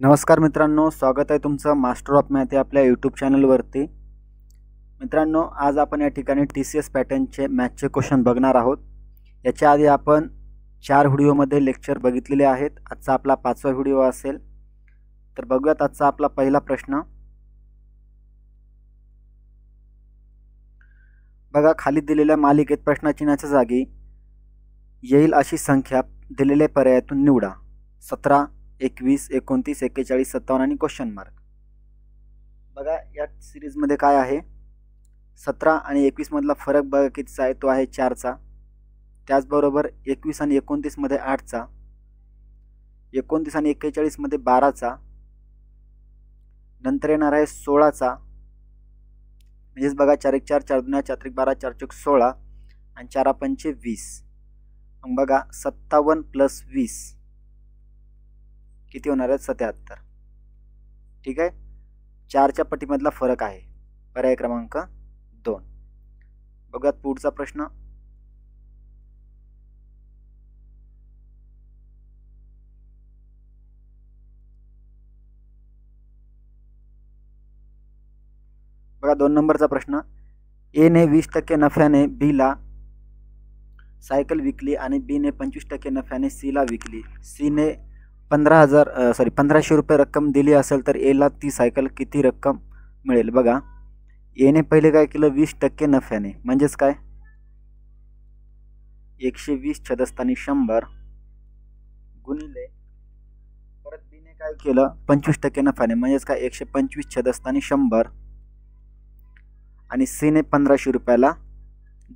नमस्कार मित्रांनो, स्वागत आहे तुमचं मास्टर ऑफ मॅथ या आपल्या यूट्यूब चॅनलवरती। मित्रांनो, आज आपण या ठिकाणी TCS पॅटर्नचे मॅथचे क्वेश्चन बघणार आहोत। याच्या आधी आपण 4 व्हिडिओमध्ये लेक्चर बघितलेले आहेत। आजचा आपला 5वा व्हिडिओ असेल। तर बघूयात आजचा आपला पहिला प्रश्न। बघा, खाली दिलेल्या मालिकेत प्रश्नचिन्हाच्या जागी येईल अशी संख्या दिलेल्या पर्यायातून निवडा। 17, 21, 29, 41, 57 आणि क्वेश्चन मार्क। बघा, या सिरीज मध्ये काय आहे, 17 आणि 21 मधला फरक बघा कितीचा आहे, तो आहे 4चा। त्याचबरोबर 21 आणि 29 मध्ये 8चा, 29 आणि 41 मध्ये 12चा, नंतर येणार आहे 16चा। म्हणजेच बघा 4 1 4 4 2 4 3 12 4 4 16 आणि 4 5 20। मग बघा 57 + 20 किती होणार आहे, 77। ठीक आहे, 4च्या पटीमधला फरक आहे, पर्याय क्रमांक 2। बघूयात पुढचा प्रश्न। बघा 2 नंबरचा प्रश्न। ए ने 20% नफ्याने बी ला सायकल विकली आणि बी ने 25% नफ्याने सी ला विकली। सी ने 1500 रुपये रक्कम दिली असेल तर ए ला ती सायकल किती रक्कम मिळेल। बघा, ए ने पहिले काय केलं, 20% नफ्याने, म्हणजेच काय 120 छदस्थानी 100 गुणिले, परत बी ने काय केलं, 25% नफ्याने, म्हणजेच काय 125 छदस्थानी 100 आणि सी ने 1500 रुपयाला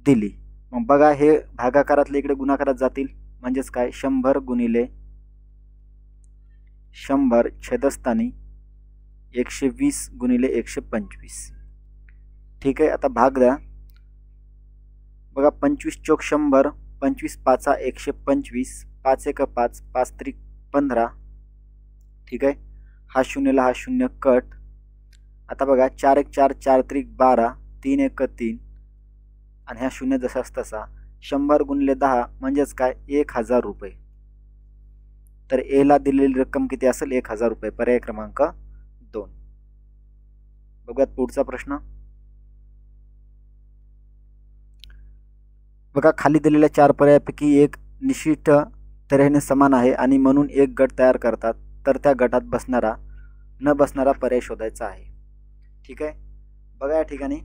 दिली। मग बघा, हे भागाकारातले इकडे गुणाकारात जातील, म्हणजेच काय 100 गुणिले 100 छेदस्थानी 120 गुणिले 125। ठीक आहे, आता भाग द्या। बघा, 25 चौक 100, 25 5 125, 5 1 5, 5 3 15। ठीक आहे, हा शून्यला हा शून्य कट। आता बघा 4 1 4 4 3 12, 3 1 3 आणि हा शून्य जसाच तसा 100 गुणिले 10 म्हणजेच काय 1000 रुपये। तर ए ला दिलेली रक्कम किती असेल, 1000 रुपये, पर्याय क्रमांक 2। बघूयात पुढचा प्रश्न। बघा, खाली दिलेल्या 4 पर्यायापैकी एक निश्चित तऱ्हेने समान आहे आणि म्हणून एक गट तयार करतात, तर त्या गटात बसणारा न बसणारा पर्याय शोधायचा आहे। ठीक आहे, बघा या ठिकाणी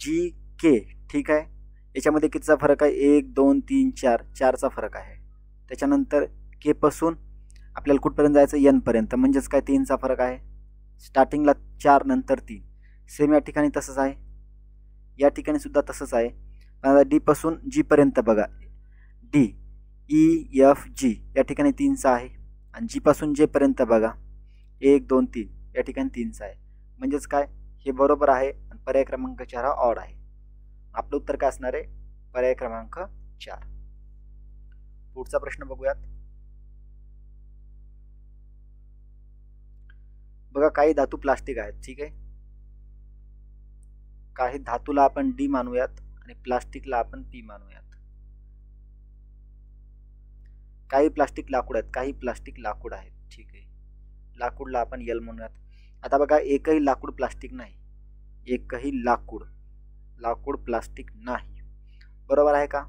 जी के, ठीक आहे, याच्यामध्ये कितीचा फरक आहे, 1 2 3 4, 4चा फरक आहे। त्याच्यानंतर के पासून आपल्याला कुठपर्यंत जायचं, एन पर्यंत, म्हणजेच काय 3चा फरक आहे। स्टार्टिंगला 4 नंतर 3, सेम या ठिकाणी तसंच आहे, या ठिकाणी सुद्धा तसंच आहे। आता डी पासून जी पर्यंत बघा, डी ई एफ जी या ठिकाणी 3चा आहे, आणि जी पासून जे पर्यंत बघा 1 2 3 या ठिकाणी 3चा आहे, म्हणजेच काय हे बरोबर आहे आणि पर्याय क्रमांक 4 हा ऑड आहे। आपलं उत्तर काय असणार आहे, पर्याय क्रमांक 4। पुढचा प्रश्न बघूयात। बघा, काही धातू प्लास्टिक आहेत, ठीक आहे, काही धातूला आपण डी मानूयात आणि प्लास्टिकला आपण पी मानूयात। काही प्लास्टिक लाकूड आहेत, काही प्लास्टिक लाकूड आहेत, ठीक आहे, लाकूडला आपण एल म्हणूयात। आता बघा, एकही लाकूड प्लास्टिक नाही, एकही लाकूड प्लास्टिक नाही, बरोबर आहे का।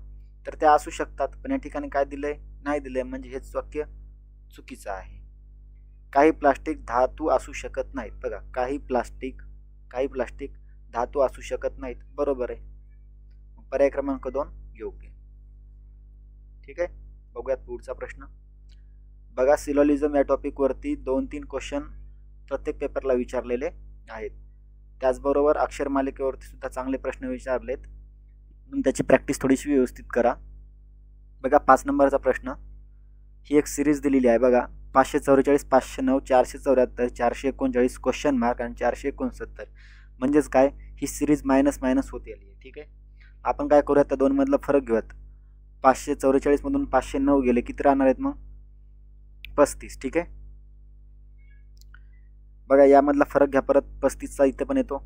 तर ते असू शकतात, पण या ठिकाणी काय दिलंय, नाही दिलंय, म्हणजे हे वाक्य चुकीचं आहे। काही प्लास्टिक धातू असू शकत नाहीत, बघा काही प्लास्टिक धातू असू शकत नाहीत, बरोबर आहे, पर्याय क्रमांक 2 योग्य। ठीक आहे, बघूयात पुढचा प्रश्न। बघा, सिलोलिझम या टॉपिक वरती 2-3 क्वेश्चन प्रत्येक पेपरला विचारलेले आहेत। त्याचबरोबर अक्षर मालिकेवरती सुद्धा चांगले प्रश्न विचारलेत, म्हणून त्याची प्रॅक्टिस थोडीशी व्यवस्थित करा। बघा, 5 नंबरचा प्रश्न, ही एक सिरीज दिलेली आहे। बघा, 544, 509, 474, 439 क्वेश्चन मार्क आणि 469, म्हणजेच काय ही सिरीज मायनस मायनस होत आली आहे। ठीक आहे, आपण काय करूयात, त्या दोन मधला फरक घेऊयात। 544 मधून 509 गेले, किती राहणार आहेत मग, 35। ठीक आहे, बघा यामधला फरक घ्या, परत 35चा इथे पण येतो,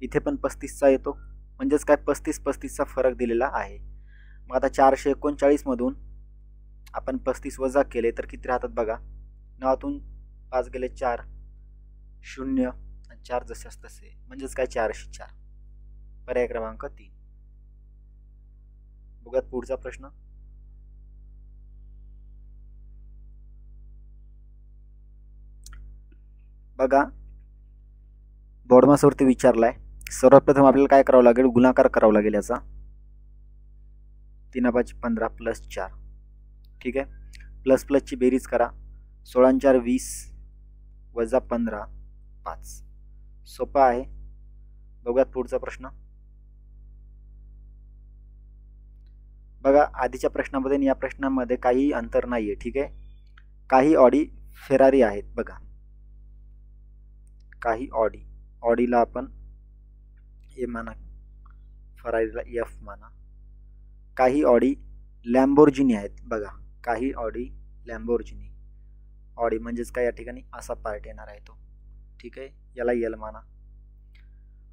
इथे पण 35चा येतो, म्हणजेच काय 35 चा फरक दिलेला आहे। मग आता 439 मधून आपण 35 वजा केले तर किती राहतात बघा. 9तून 5 गेले 4, 0 आणि 4 जसेच तसे, म्हणजेच काय 404. पर्याय क्रमांक 3. बघूयात पुढचा प्रश्न. बघा बोर्डमासवरती विचारलाय. सर्वप्रथम आपल्याला काय करावं लागेल, गुणाकार करावा लागेल याचा. 3/15 प्लस 4. ठीक आहे. प्लस प्लसची बेरीज करा. 16 4 20 वजा 15 5. सोपं आहे. बघूयात पुढचा प्रश्न. बघा आधीच्या प्रश्नामध्ये आणि या प्रश्नामध्ये काही अंतर नाहीये. ठीक आहे. काही ऑडी फेरारी आहेत. बघा काही ऑडीला आपण ए माना, फेरारीला एफ माना. काही ऑडी लॅम्बोर्गिनी आहेत. बघा काही ऑडी लॅम्बोर्गिनी. ऑडी म्हणजेच काय या ठिकाणी असा पार्ट येणार आहे तो. ठीक आहे. याला एल माना.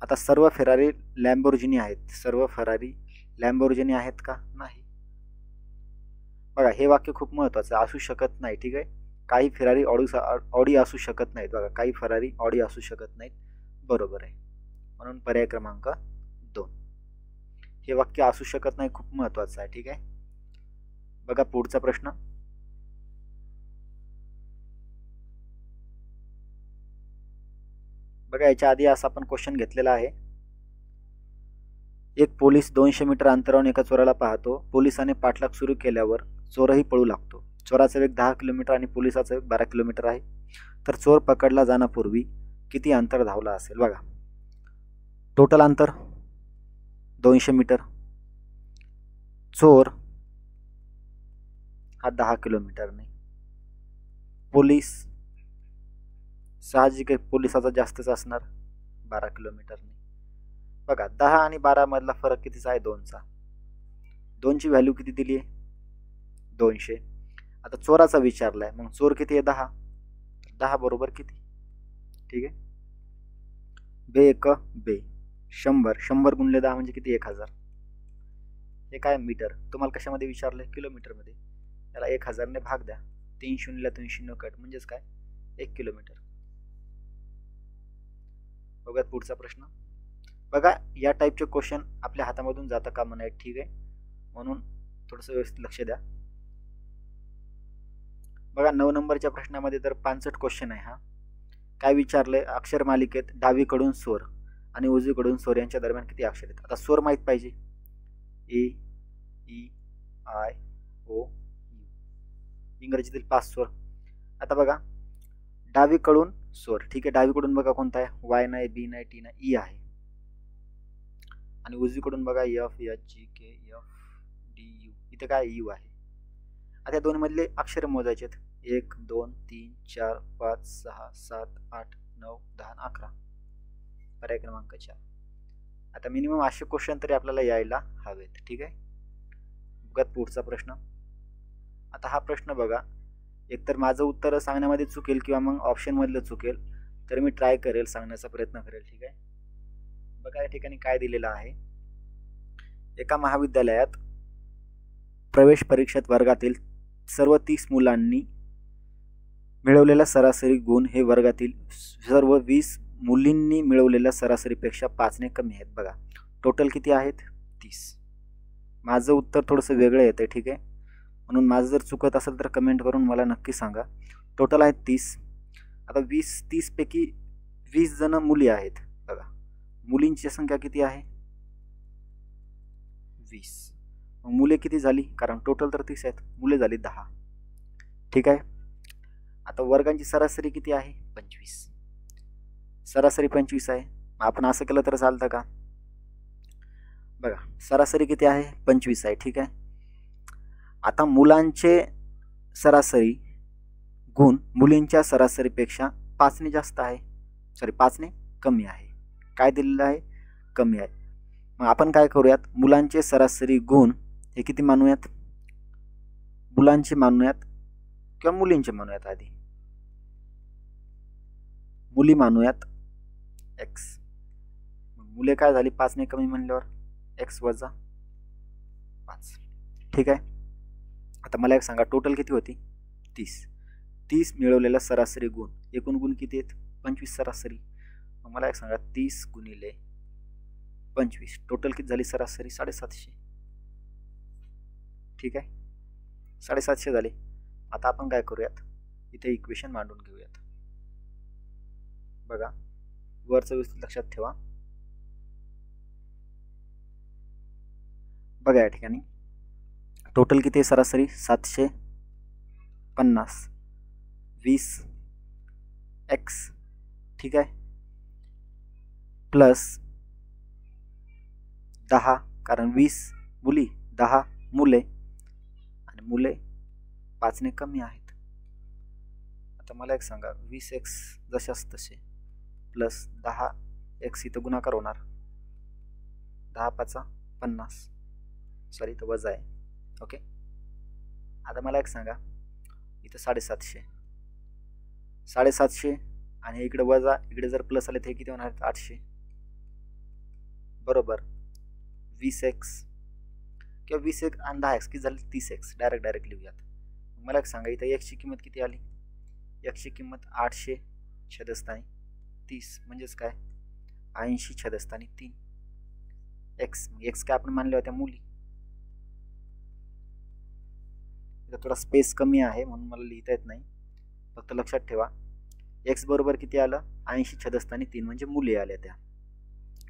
आता सर्व फेरारी लॅम्बोर्गिनी आहेत. सर्व फेरारी लॅम्बोर्गिनी आहेत का? नाही. बघा हे वाक्य खूप महत्त्वाचं असू शकत नाही. ठीक आहे. काही फेरारी ऑडी असू शकत नाहीत. बघा काही फेरारी ऑडी असू शकत नाहीत. बरोबर आहे. म्हणून पर्याय क्रमांक 2. हे वाक्य असू शकत नाही खूप महत्त्वाचं आहे. ठीक आहे. बघा पुढचा प्रश्न. बघा याच्या आधी असा आपण क्वेश्चन घेतलेला आहे. एक पोलीस 200 मीटर अंतरावरून एका चोराला पाहतो. पोलिसाने पाठलाग सुरू केल्यावर चोरही पळू लागतो. चोराचा वेग 10 किलोमीटर आणि पोलिसाचा वेग 12 किलोमीटर आहे. तर चोर पकडला जाण्यापूर्वी किती अंतर धावला असेल? बघा टोटल अंतर 200 मीटर. चोर हा 10 किलोमीटरने. पोलीस साहजिक आहे पोलिसाचा जास्तच असणार 12 किलोमीटरने. बघा 10 आणि 12 मधला फरक कितीचा आहे? 2चा. 2ची व्हॅल्यू किती दिली आहे? 200. आता चोराचा विचारलाय मग चोर किती आहे? 10. 10 बरोबर किती? ठीक आहे. बे एक बे 100. 100 गुणले 10 म्हणजे किती? 1000. हे काय मीटर? तुम्हाला कशामध्ये विचारलंय? किलोमीटरमध्ये. याला 1000 ने भाग द्या. 3 शून्यला 3 शून्य कट म्हणजेच काय? 1 किलोमीटर. बघा पुढचा प्रश्न. बघा या टाईपचे क्वेश्चन आपल्या हातामधून जाता कामा नये. ठीक आहे. म्हणून थोडंसं व्यवस्थित लक्ष द्या. बघा 9 नंबरच्या प्रश्नामध्ये तर 65 क्वेश्चन आहे हा. काय विचारलंय? अक्षर मालिकेत डावीकडून स्वर आणि उजवीकडून स्वर यांच्या दरम्यान किती अक्षर आहेत? आता स्वर माहित पाहिजे. ए ई आय ओ यू. इंग्रजीतील 5 स्वर. आता बघा डावीकडून स्वर. ठीक आहे. डावीकडून बघा कोणता आहे? वाय नाही, बी नाही, टी नाही, ई आहे. आणि उजवीकडून बघा F H G K F D U. इथे काय? यू आहे. आता या दोन मधले अक्षर मोजायचे आहेत. 1 2 3 4 5 6 7 8 9 10 11. पर्याय क्रमांक 4. आता मिनिमम 800 क्वेश्चन तरी आपल्याला यायला हवेत. ठीक आहे. बघा पुढचा प्रश्न. आता हा प्रश्न बघा एकतर माझं उत्तर सांगण्यामध्ये चुकेल किंवा मग ऑप्शन मधलं चुकेल, तर मी ट्राय करेल, सांगण्याचा प्रयत्न करेल. ठीक आहे. बघा या ठिकाणी काय दिलेलं आहे. एका महाविद्यालयात प्रवेश परीक्षेत वर्गातील सर्व 30 मुलांनी मिळवलेला सरासरी गुण हे वर्गातील सर्व 20 मुलींनी मिळवलेल्या सरासरीपेक्षा 5 ने कमी आहेत. बघा टोटल किती आहेत? 30. माझं उत्तर थोडंसं वेगळं येतं. ठीक आहे. म्हणून माझं जर चुकत असेल तर कमेंट करून मला नक्की सांगा. टोटल आहेत 30. आता 30 पैकी 20 जण मुली आहेत. बघा मुलींची संख्या किती आहे? 20. मग मुले किती झाली? कारण टोटल तर 30 आहेत, मुले झाली 10. ठीक आहे. आता वर्गांची सरासरी किती आहे? 25. सरासरी 25 आहे. आपण असं केलं तर चालतं का? बघा सरासरी किती आहे? 25 आहे. ठीक आहे. आता मुलांचे सरासरी गुण मुलींच्या सरासरीपेक्षा 5 ने जास्त आहे. 5 ने कमी आहे. काय दिलेलं आहे? कमी आहे. मग आपण काय करूयात? मुलांचे सरासरी गुण हे किती मानूयात? मुलांचे मानूयात किंवा मुलींचे मानूयात? आधी मुली मानूयात x. मुले काय झाली? 5 ने कमी म्हणल्यावर x वजा 5. ठीक आहे. आता मला एक सांगा, टोटल किती होती? 30. 30 मिळवलेला सरासरी गुण, एकूण गुण किती आहेत? 25 सरासरी. मग मला एक सांगा, 30 गुणिले 25 टोटल किती झाली सरासरी? 750. ठीक आहे, 750 झाले. आता आपण काय करूयात, इथे इक्वेशन मांडून घेऊयात. बघा, वरचं व्यवस्थित लक्षात ठेवा. बघा या ठिकाणी टोटल किती आहे सरासरी? 750. 20x, ठीक आहे, प्लस 10, कारण 20 मुली 10 मुले आणि मुले 5ने कमी आहेत. आता मला एक सांगा, 20x जशास तसे प्लस 10x, इथं गुणाकार होणार, 10 5 50, सॉरी इथं वजा आहे. ओके, आता मला एक सांगा, इथं 750 आणि इकडे वजा, इकडे जर प्लस आले तर हे किती होणार? 800 बरोबर. 20x किंवा 20x आणि 10x किती झाले? 30x. डायरेक्ट लिहूयात. मला एक सांगा, इथं x ची किंमत किती आली? x ची किंमत 800 छेदस्थानी 30 म्हणजेच काय? 80 छेदस्थानी 3 x. x काय आपण मानले होत्या? मुली. इथं थोडा स्पेस कमी आहे म्हणून मला लिहिता येत नाही, फक्त लक्षात ठेवा x बरोबर किती आलं? 80 छेदस्थानी 3 म्हणजे मुले आल्या त्या.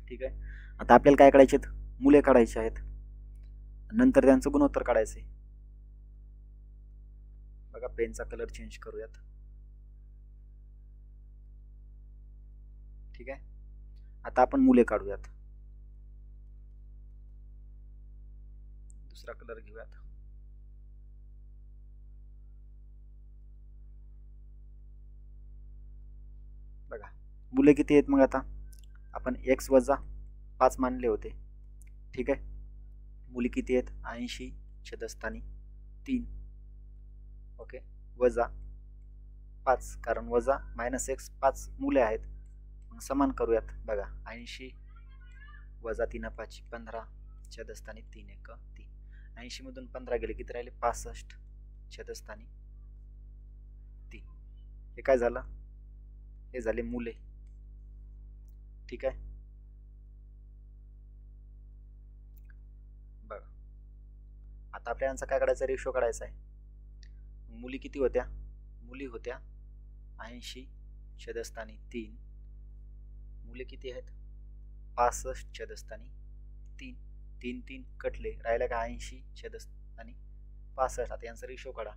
ठीक आहे, आता आपल्याला काय काढायचे आहेत? मुले काढायचे आहेत, नंतर त्यांचं गुणोत्तर काढायचं आहे. बघा, पेनचा कलर चेंज करूयात. ठीक आहे, आता आपण मुले काढूयात. दुसरा कलर घेऊयात. बघा, मुले किती आहेत? मग आता आपण x वजा 5 मानले होते. ठीक आहे, मुली किती आहेत? 80 छेदस्थानी 3. ओके, वजा 5, कारण वजा मायनस x 5 मुले आहेत. मग समान करूयात. बघा, 80 वजा 3 5 15 छेदस्थानी 3 1 3. 80 मधून 15 गेले, किती राहिले? 65 छेदस्थानी 3. हे काय झालं? हे झाले मुले. ठीक आहे, बघा आता आपल्या यांचा काय काढायचा? रेशो काढायचा आहे. मुली किती होत्या? मुली होत्या 80 छेदस्थानी 3. मुले किती आहेत? 65 छेदस्थानी 3. 3 3 कटले, राहिला का 80 छेदस्थानी 65. आता यांचा रेशो काढा.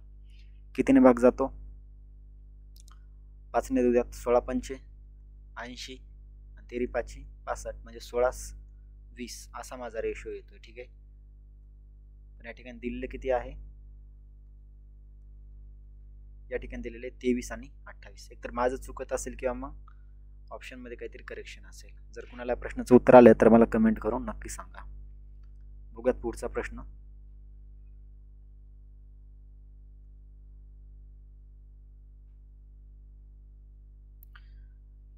कितीने भाग जातो? 5 ने देऊयात. 16 पंचे 80 आणि 13 5 65 म्हणजे 16 20 असा माझा रेशो येतोय. ठीक आहे, पण या ठिकाणी दिलेले किती आहे? या ठिकाणी दिलेले 23 आणि 28. एकतर माझं चुकत असेल किंवा मग ऑप्शन मध्ये काहीतरी करेक्शन असेल. जर कुणाला प्रश्नाचं उत्तर आलं तर मला कमेंट करून नक्की सांगा. बघूयात पुढचा प्रश्न.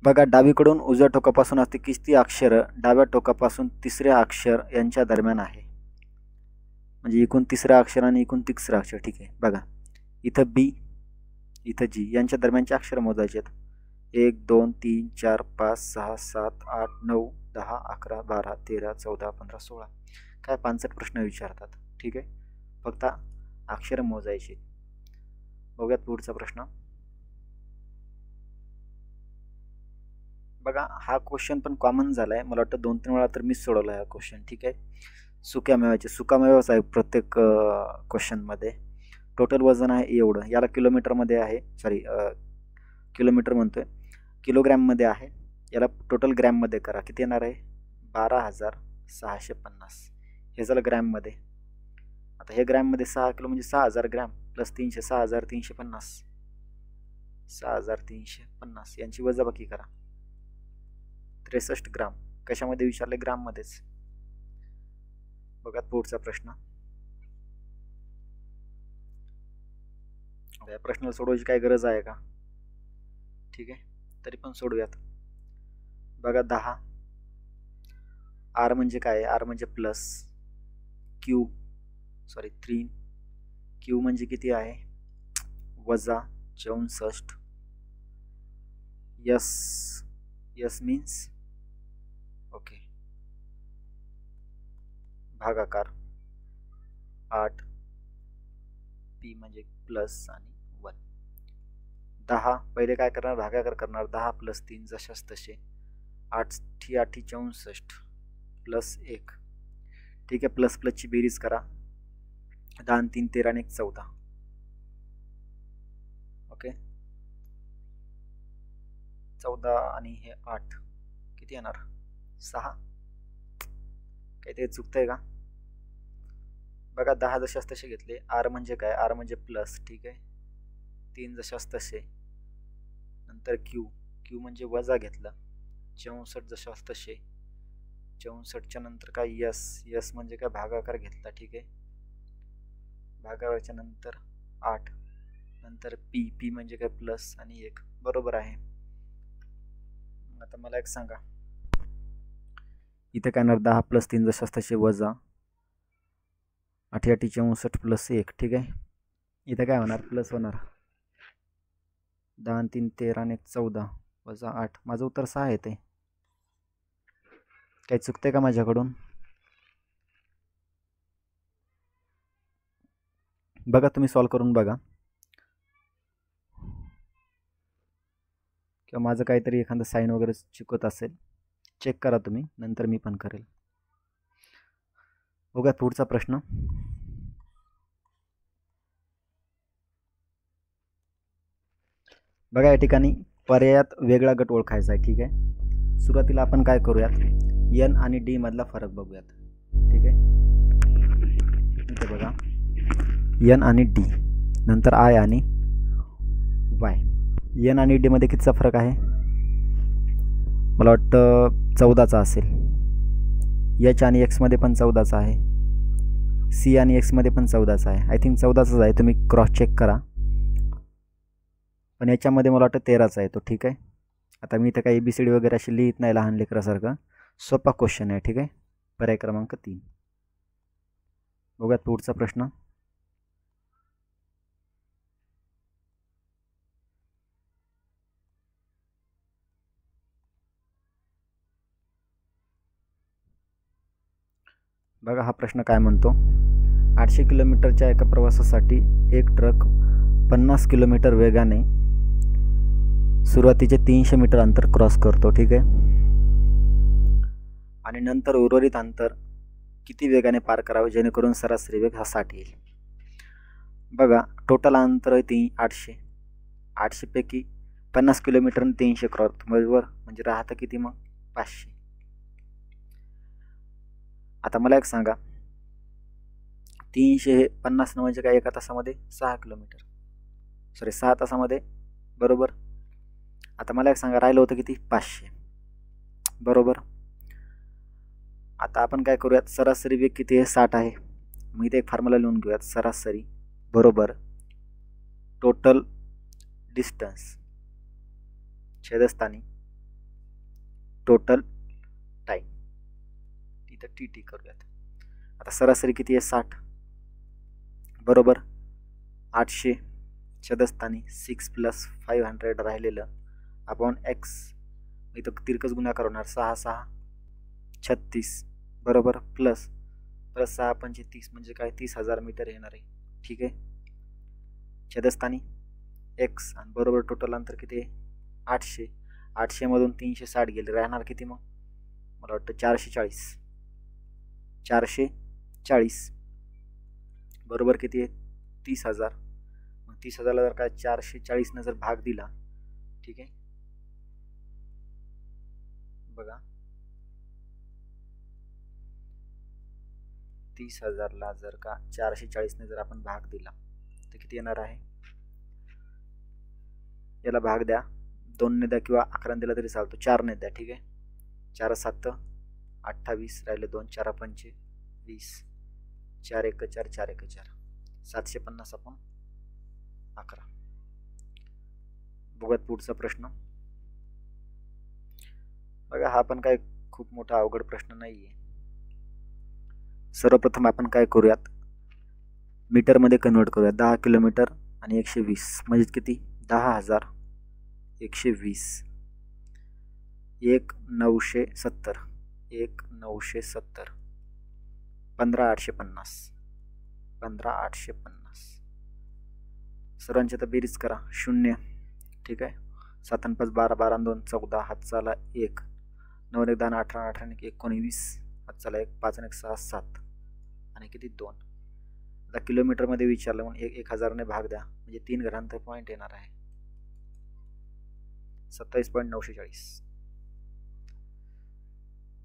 बघा, डावीकडून उजव्या टोकापासून असते किती अक्षर डाव्या टोकापासून तिसऱ्या अक्षर यांच्या दरम्यान आहे? म्हणजे एकूण तिसरं अक्षर आणि एकूण तिसरं अक्षर. ठीक आहे, बघा इथं बी, इथं जी, यांच्या दरम्यानचे अक्षर मोजायचे आहेत. 1 2 3 4 5 6 7 8 9 10 11 12 13 14 15 16. काय 65 प्रश्न विचारतात. ठीक आहे, फक्त अक्षर मोजायचे. बघूयात पुढचा प्रश्न. बघा, हा क्वेश्चन पण कॉमन झालाय, मला वाटतं 2-3 वेळा तर मीच सोडवला हा क्वेश्चन. ठीक आहे, सुक्यामेव्याचे सुकामेवाच आहे प्रत्येक क्वेश्चनमध्ये. टोटल वजन आहे एवढं, याला किलोमीटरमध्ये आहे, सॉरी किलोमीटर म्हणतोय, किलोग्रॅममध्ये आहे. याला टोटल ग्रॅममध्ये करा, किती येणार आहे? 12,650. हे झालं ग्रॅममध्ये. आता हे ग्रॅममध्ये 6 किलो म्हणजे 6000 ग्रॅम प्लस 300 6350. 6350 यांची वजाबाकी करा. 63 ग्राम. कशामध्ये विचारले? ग्राममध्येच. बघा पुढचा प्रश्न. या प्रश्नाला सोडवायची काय गरज आहे का? ठीक आहे, तरी पण सोडूयात. बघा 10. आर म्हणजे काय? आर म्हणजे प्लस, क्यू सॉरी 3 क्यू म्हणजे किती आहे वजा 64. यस यस मीन्स ओके भागाकार 8 पी म्हणजे प्लस आणि 1 10 पहिले काय करणार भागाकार करणार 10 + 3 जशास तसे 8 8 64 प्लस 1 ठीक आहे प्लस प्लसची बेरीज करा 10 आणि 3 13 आणि 1 14 ओके 14 आणि हे 8 किती येणार 6 काहीतरी चुकतंय का बघा 10 जशास तसे घेतले आर म्हणजे काय आर म्हणजे प्लस ठीक आहे 3 जशास तसे नंतर क्यू क्यू म्हणजे वजा घेतलं 64 जशास तसे 64च्या नंतर काय यस यस म्हणजे काय भागाकार घेतला ठीक आहे भागाकाराच्या नंतर 8 नंतर पी पी म्हणजे काय प्लस आणि 1 बरोबर आहे. आता मला एक सांगा इथे काय येणार 10 + 3 जशास तसे वजा 8 8 64 प्लस 1 ठीक आहे इथे काय होणार प्लस होणार 10 आणि 3 13 आणि 1 14 वजा 8 माझं उत्तर 6 येते काही चुकते का माझ्याकडून बघा तुम्ही सॉल्व करून बघा किंवा माझं काहीतरी एखादं साईन वगैरे चुकत असेल चेक करा तुम्ही नंतर मी पण करेल. बघा पुढचा प्रश्न बघा या ठिकाणी पर्यायात वेगळा गट ओळखायचा आहे ठीक आहे सुरुवातीला आपण काय करूयात एन आणि डी मधला फरक बघूयात ठीक आहे इथे बघा एन आणि डी नंतर आय आणि वाय एन आणि डी मध्ये कितीचा फरक आहे मला वाटतं 14चा असेल एच आणि एक्स मध्ये पण 14चा आहे सी आणि एक्स मध्ये पण 14चा आहे आय थिंक 14चाच आहे तुम्ही क्रॉस चेक करा पण याच्यामध्ये मला वाटतं 13चा आहे तो ठीक आहे आता मी इथं काही ABCD वगैरे अशी लिहित नाही लहान लेकरासारखं सोपा क्वेश्चन आहे ठीक आहे पर्याय क्रमांक 3 बघूयात पुढचा प्रश्न बघा हा प्रश्न काय म्हणतो 800 किलोमीटरच्या एका प्रवासासाठी एक ट्रक 50 किलोमीटर वेगाने सुरुवातीचे 300 मीटर अंतर क्रॉस करतो ठीक आहे आणि नंतर उर्वरित अंतर किती वेगाने पार करावे जेणेकरून सरासरी वेग हा 60 येईल. बघा टोटल अंतर आहे 800 पैकी 50 किलोमीटर आणि 300 क्रॉस बरोबर म्हणजे राहतं किती मग 500. आता मला एक सांगा 300 हे 50 म्हणजे काय एका तासामध्ये 6 किलोमीटर 6 तासामध्ये बरोबर. आता मला एक सांगा राहिलं होतं किती 500 बरोबर. आता आपण काय करूयात सरासरी वेग किती आहे 60 आहे मग इथे एक फॉर्म्युला लिहून घेऊयात सरासरी बरोबर टोटल डिस्टन्स छेदस्थानी टोटल टाइम इथं टी करूयात. आता सरासरी किती आहे 60 बरोबर 800 छेदस्थानी 6 + 500 राहिलेलं अपॉन एक्स इथं तिरकस गुणाकार होणार 6 6 36 बरोबर प्लस 6 पंचे 30 म्हणजे काय 30,000 मीटर येणार आहे ठीक आहे छेदस्थानी एक्स आणि बरोबर टोटल अंतर किती आहे 800 मधून 360 गेले राहणार किती मग मला वाटतं 440 बरोबर किती आहे 30,000 मग 30,000ला जर काय 440 ने जर भाग दिला ठीक आहे बघा 30,000ला जर का 440 ने जर आपण भाग दिला तर किती येणार आहे याला भाग द्या 2 ने द्या किंवा 11 ने दिला तरी चालतो 4 ने द्या ठीक आहे 4 7 28 राहिले 2 4 5 20 4 1 4 4 1 4 750 आपण 11. बघूयात पुढचा प्रश्न बघा हा पण काय खूप मोठा अवघड प्रश्न नाहीये. सर्वप्रथम आपण काय करूयात मीटरमध्ये कन्वर्ट करूया. 10 किलोमीटर आणि 120 म्हणजे किती? 10,000 120 1970 1970 15,850 15,850. सर्वांची आता बेरीज करा. 0 ठीक आहे. 7 आणि 5 12 12 आणि 2 14 हातचाला 1 9 1 10 18 18 19 हातचाला 1 5 आणि 1 6 7 आणि किती 2. आता किलोमीटरमध्ये विचारलं म्हणून 1000ने भाग द्या म्हणजे 3 घरांचा पॉईंट येणार आहे. 27.940.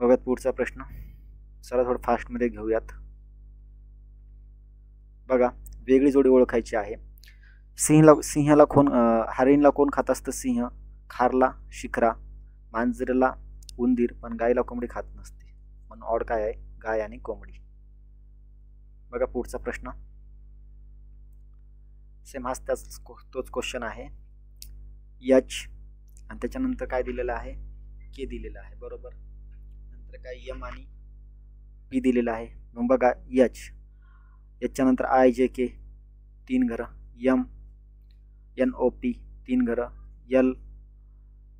बघा पुढचा प्रश्न. चला थोडं फास्टमध्ये घेऊयात. बघा वेगळी जोडी ओळखायची आहे. सिंहाला कोण हरिणला कोण खात असतं? सिंह. खारला शिखरा. मांजरीला उंदीर. पण गायला कोंबडी खात नसते म्हणून ऑड काय आहे? गाय आणि कोंबडी. बघा पुढचा प्रश्न सेम हाच तोच क्वेश्चन आहे. एच आणि त्याच्यानंतर काय दिलेलं आहे? के दिलेलं आहे बरोबर. नंतर काय एम आणि पी दिलेलं आहे. मग बघा एच याच्या नंतर आय जे के 3 घरं. एम एन ओ पी 3 घरं.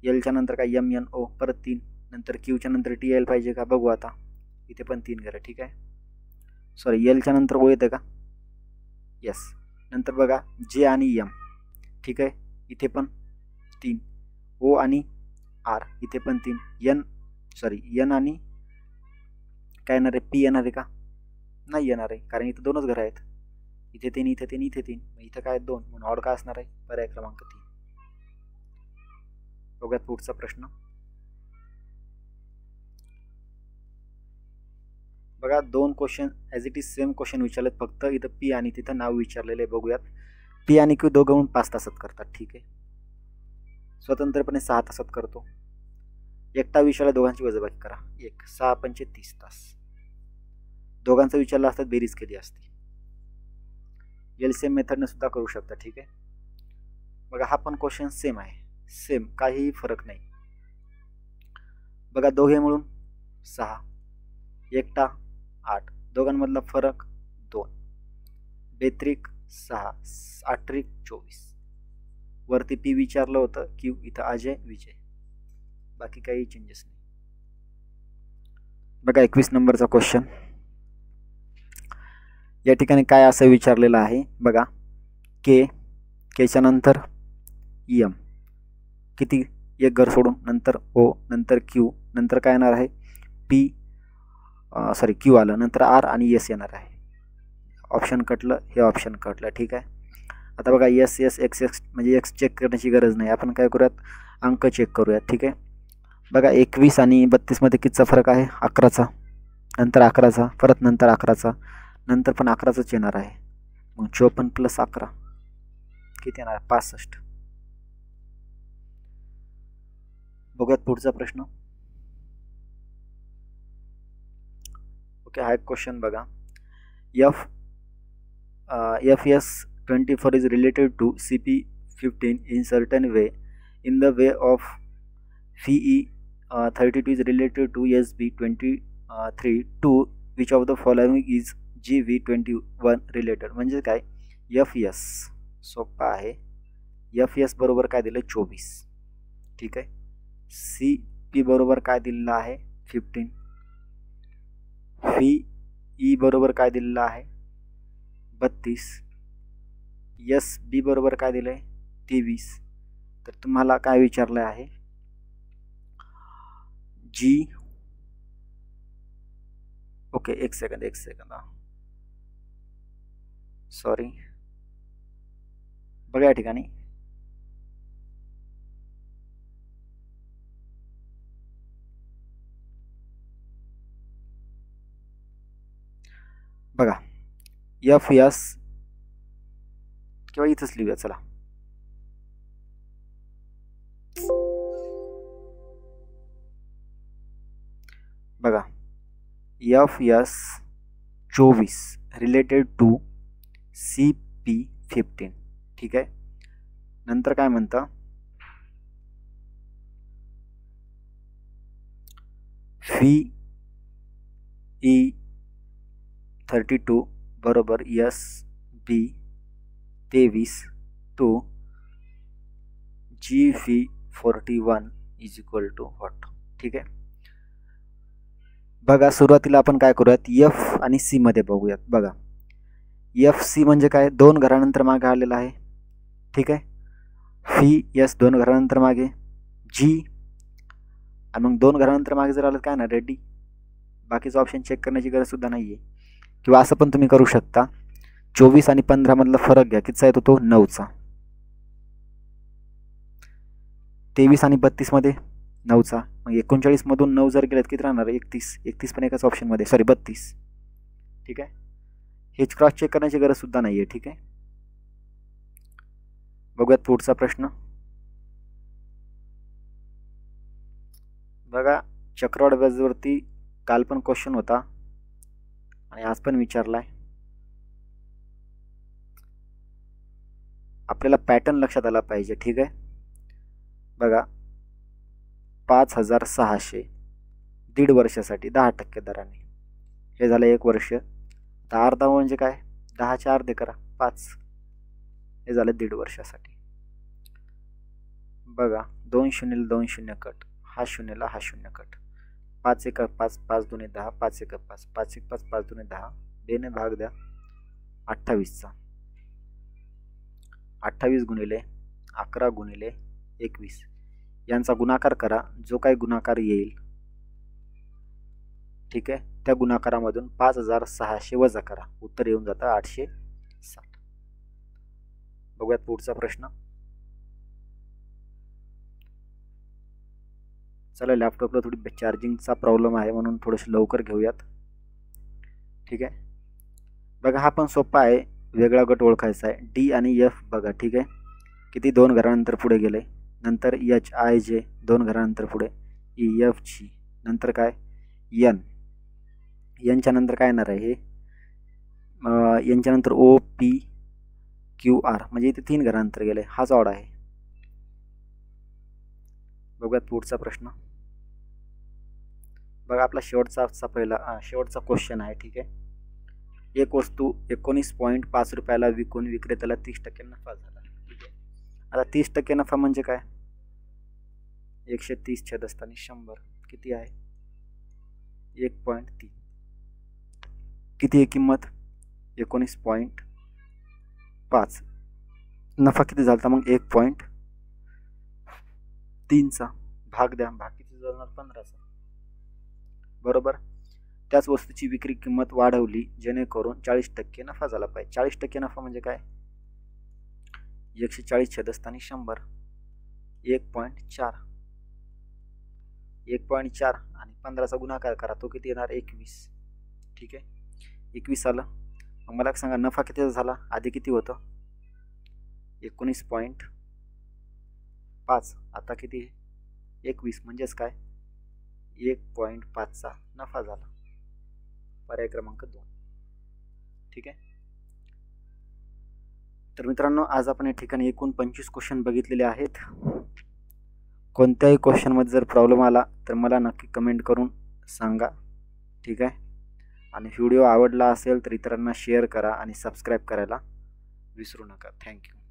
एलच्या नंतर काय? एम एन ओ परत 3. नंतर क्यूच्या नंतर टी एल पाहिजे का? बघू आता. इथे पण 3 घरं ठीक आहे. सॉरी एलच्या नंतर ओ येतं का? यस. नंतर बघा जे आणि एम ठीक आहे. इथे पण 3. ओ आणि आर इथे पण 3. एन आणि काय येणार आहे? पी येणार आहे का? नाही येणार आहे कारण इथे 2च घरं आहेत. इथे 3 इथे 3 इथे 3 इथं काय 2 म्हणून ऑड काय असणार आहे? पर्याय क्रमांक 3. बघूयात पुढचा प्रश्न. बघा 2 question as it is same question विचारलेत फक्त इथं पी आणि तिथं नाव विचारलेलं आहे. बघूयात. पी आणि क्यू दोघं म्हणून 5 तासात करतात ठीक आहे. स्वतंत्रपणे 6 तासात करतो. एकटा विचारला दोघांची वजाबाकी करा. 1 6 पंचे 30 तास. दोघांचं विचारलं असतात बेरीज केली असती. एलसीएम मेथडने सुद्धा करू शकता ठीक आहे. बघा हा पण क्वेश्चन सेम आहे. सेम काहीही फरक नाही. बघा दोघे मिळून 6 एकटा 8 दोघांमधला फरक 2 बेत्रिक 6 8त्रिक 24. वरती पी विचारलं होतं क्यू इथं अजय विजय. बाकी काही चेंजेस नाही. बघा 21 नंबरचा क्वेश्चन. या ठिकाणी काय असं विचारलेलं आहे? बघा केच्या नंतर एम किती? एक घर सोडून. नंतर ओ नंतर क्यू नंतर काय येणार आहे? पी क्यू आलं. नंतर आर आणि एस येणार आहे. ऑप्शन कटलं. हे ऑप्शन कटलं ठीक आहे. आता बघा एस एक्स म्हणजे एक्स चेक करण्याची गरज नाही. आपण काय करूयात? अंक चेक करूयात ठीक आहे. बघा 21 आणि 32 मध्ये कितीचा फरक आहे? 11चा. नंतर 11चा परत नंतर 11चा नंतर पण 11चाच येणार आहे. मग 54 + 11 किती येणार? 65. बघूयात पुढचा प्रश्न. ओके हा एक क्वेश्चन बघा. FS24 is related to CP15 in certain way in the way of FE32 is related to SB23 to which of the following is GV21 related. म्हणजे काय? FS सोपा आहे. FS बरोबर काय दिलं? 24 ठीक आहे. CP बरोबर काय दिलेलं आहे? 15. FE बरोबर काय दिलेलं आहे? 32. SB बरोबर काय दिलंय? 23. तर तुम्हाला काय विचारलं आहे? जी ओके एक सेकंद सॉरी. बघा या ठिकाणी बघा FS किंवा इथंच लिहूया चला. बघा FS24 रिलेटेड टू CP15 ठीक आहे. नंतर काय म्हणता? FE32 बरोबर SB B23 to GV41 is equal to what. ठीक आहे. बघा सुरुवातीला आपण काय करूयात, एफ आणि सी मध्ये बघूयात. बघा एफ सी म्हणजे काय, 2 घरानंतर मागे आलेला आहे. ठीक आहे. फी यस 2 घरानंतर मागे, जी आणि मग 2 घरानंतर मागे जर आलं काय ना रेडी. बाकीचं ऑप्शन चेक करण्याची गरज सुद्धा नाही आहे. किंवा असं पण तुम्ही करू शकता, 24 आणि 15 मधला फरक घ्या, कितीचा येतो तो 9चा. 23 आणि 32 मध्ये 9चा. मग 39 मधून 9 जर गेलेत किती राहणार, 31. 31 पण एकाच ऑप्शनमध्ये, सॉरी 32. ठीक आहे. हेच क्रॉस चेक करण्याची गरज सुद्धा नाही आहे. ठीक आहे. बघूयात पुढचा प्रश्न. बघा चक्रवाढ व्याजावरती काल पण क्वेश्चन होता आणि आज पण विचारलाय. आपल्याला पॅटर्न लक्षात आला पाहिजे. ठीक आहे. बघा 5600 दीड वर्षासाठी 10% दराने, हे झालं 1 वर्ष. तर अर्धा म्हणजे काय, 10चे अर्धे करा 5, हे झालं दीड वर्षासाठी. बघा 2 शून्यला 2 शून्य कट, हा शून्यला हा शून्य कट, 5 1 5, 5 2 10, 5 1 5, 5 1 5, 5 2 10, 2 ने भाग द्या 28चा. 28 गुणिले 11 गुणिले 21 यांचा गुणाकार करा, जो काही गुणाकार येईल. ठीक आहे. त्या गुणाकारामधून 5600 वजा करा, उत्तर येऊन जातं 860. बघूयात पुढचा प्रश्न. चला लॅपटॉपला थोडी चार्जिंगचा प्रॉब्लेम आहे म्हणून थोडंसं लवकर घेऊयात. ठीक आहे. बघा हा पण सोपा आहे, वेगळा गट ओळखायचा आहे. डी आणि एफ बघा. ठीक आहे. किती 2 घरानंतर पुढे गेले, नंतर एच आय जे 2 घरानंतर पुढे, ई एफ जी, नंतर काय एन, यांच्या नंतर काय येणार आहे हे, यांच्या नंतर ओ पी क्यू आर, म्हणजे इथे 3 घरानंतर गेले, हाच ऑड आहे. बघूयात पुढचा प्रश्न. बघा आपला शेवटचा क्वेश्चन आहे. ठीक आहे. एक वस्तू 19.5 रुपयाला विकून विक्रेत्याला 30% नफा झाला. ठीक आहे. आता 30% नफा म्हणजे काय, 130 छेदस्थानी 100 किती आहे 1.3. किती आहे किंमत 19.5. नफा किती झाला मग 1.3चा. भाग द्या, भाग किती जाणार 15चा. बरोबर. त्याच वस्तूची विक्री किंमत वाढवली जेणेकरून 40% नफा झाला पाहिजे. 40% नफा म्हणजे काय 140 छेदस्थानी 100, 1.4. 1.4 आणि 15चा गुणाकार करा, तो किती येणार 21. ठीक आहे. 21 आलं. मग मला सांगा नफा किती झाला, आधी किती होतं 19.5, आता किती 21, म्हणजेच काय 1.5चा नफा झाला. पर्याय क्रमांक 2. ठीक आहे. तर मित्रांनो आज आपण या ठिकाणी एकूण 25 क्वेश्चन बघितलेले आहेत. कोणत्याही क्वेश्चनमध्ये जर प्रॉब्लेम आला तर मला नक्की कमेंट करून सांगा. ठीक आहे. आणि व्हिडिओ आवडला असेल तर इतरांना शेअर करा आणि सबस्क्राईब करायला विसरू नका. थँक्यू.